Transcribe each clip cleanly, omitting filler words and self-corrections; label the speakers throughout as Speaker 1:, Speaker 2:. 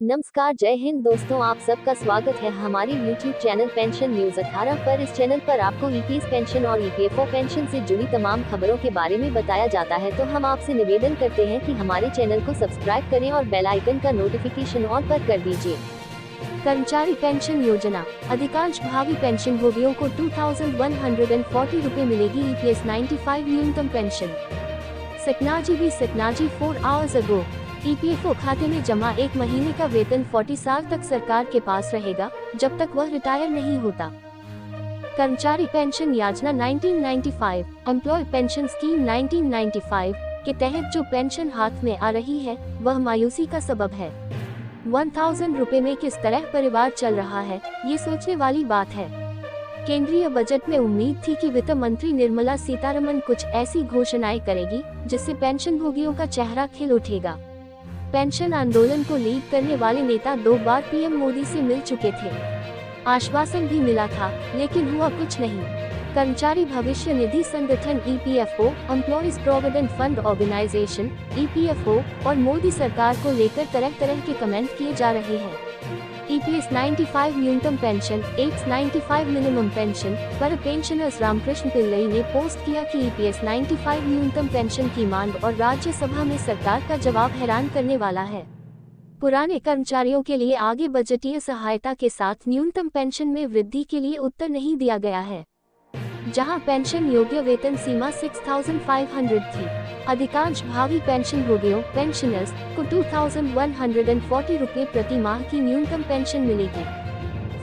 Speaker 1: नमस्कार, जय हिंद दोस्तों, आप सबका स्वागत है हमारे YouTube चैनल पेंशन न्यूज 18 पर। इस चैनल पर आपको ईपीएस पेंशन और ईपीएफओ पेंशन से जुड़ी तमाम खबरों के बारे में बताया जाता है। तो हम आपसे निवेदन करते हैं कि हमारे चैनल को सब्सक्राइब करें और बेल आइकन का नोटिफिकेशन ऑन पर कर दीजिए। कर्मचारी पेंशन योजना, अधिकांश भावी पेंशन भोगियों को 2140 रुपए मिलेगी ईपीएस 95 न्यूनतम पेंशन। सकनाजी 4 आवर्स अगो, ईपीएफओ खाते में जमा एक महीने का वेतन 40 साल तक सरकार के पास रहेगा, जब तक वह रिटायर नहीं होता। कर्मचारी पेंशन योजना 1995, एम्प्लॉय पेंशन स्कीम 1995 के तहत जो पेंशन हाथ में आ रही है वह मायूसी का सबब है। 1000 रुपए में किस तरह परिवार चल रहा है, ये सोचने वाली बात है। केंद्रीय बजट में उम्मीद थी कि वित्त मंत्री निर्मला सीतारमण कुछ ऐसी घोषणाएं करेगी जिससे पेंशन भोगियों का चेहरा खिल उठेगा। पेंशन आंदोलन को लीड करने वाले नेता 2 बार पीएम मोदी से मिल चुके थे। आश्वासन भी मिला था, लेकिन हुआ कुछ नहीं। कर्मचारी भविष्य निधि संगठन EPFO, employees provident fund organisation EPFO और मोदी सरकार को लेकर तरह तरह के कमेंट किए जा रहे हैं। ईपीएस 95 न्यूनतम पेंशन, एप्स 95 मिनिमम पेंशन पर पेंशनर्स रामकृष्ण पिल्लई ने पोस्ट किया कि ईपीएस 95 न्यूनतम पेंशन की मांग और राज्यसभा में सरकार का जवाब हैरान करने वाला है। पुराने कर्मचारियों के लिए आगे बजटीय सहायता के साथ न्यूनतम पेंशन में वृद्धि के लिए उत्तर नहीं दिया गया है। जहां पेंशन योग्य वेतन सीमा 6500 थी, अधिकांश भावी पेंशन भोगियों पेंशनर्स को 2140 रुपए प्रति माह की न्यूनतम पेंशन मिलेगी।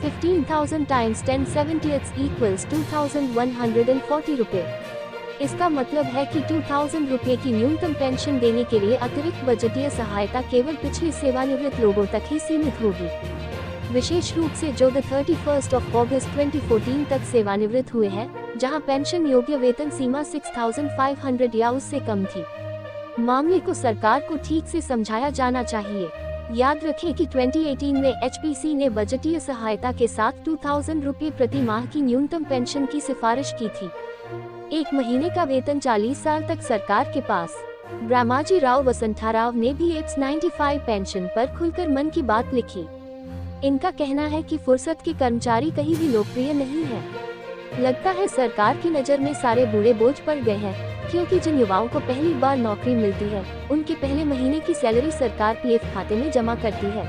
Speaker 1: 15,000 टाइम्स 10/70 इक्वल्स 2140 रुपए। इसका मतलब है कि 2000 रुपए की न्यूनतम पेंशन देने के लिए अतिरिक्त बजटीय सहायता केवल पिछले सेवानिवृत्त लोगों तक ही सीमित होगी। विशेष रूप से जो 31 अगस्त 2014 तक सेवानिवृत्त हुए हैं, जहां पेंशन योग्य वेतन सीमा 6500 या उससे कम थी। मामले को सरकार को ठीक से समझाया जाना चाहिए। याद रखें कि 2018 में एचपीसी ने बजटीय सहायता के साथ 2000 रुपए प्रति माह की न्यूनतम पेंशन की सिफारिश की थी। एक महीने का वेतन 40 साल तक सरकार के पास। ब्रह्माजी राव वसंथराव ने भी एप्स 95 पेंशन पर खुलकर मन की बात लिखी। इनका कहना है कि फुर्सत के कर्मचारी कहीं भी लोकप्रिय नहीं है। लगता है सरकार की नज़र में सारे बूढ़े बोझ पड़ गए हैं, क्योंकि जिन युवाओं को पहली बार नौकरी मिलती है उनके पहले महीने की सैलरी सरकार पीएफ खाते में जमा करती है।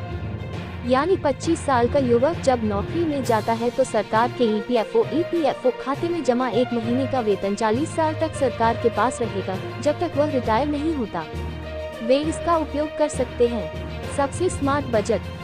Speaker 1: यानी 25 साल का युवक जब नौकरी में जाता है तो सरकार के ईपीएफओ खाते में जमा एक महीने का वेतन 40 साल तक सरकार के पास रहेगा, जब तक वह रिटायर नहीं होता। वे इसका उपयोग कर सकते हैं। सबसे स्मार्ट बजट।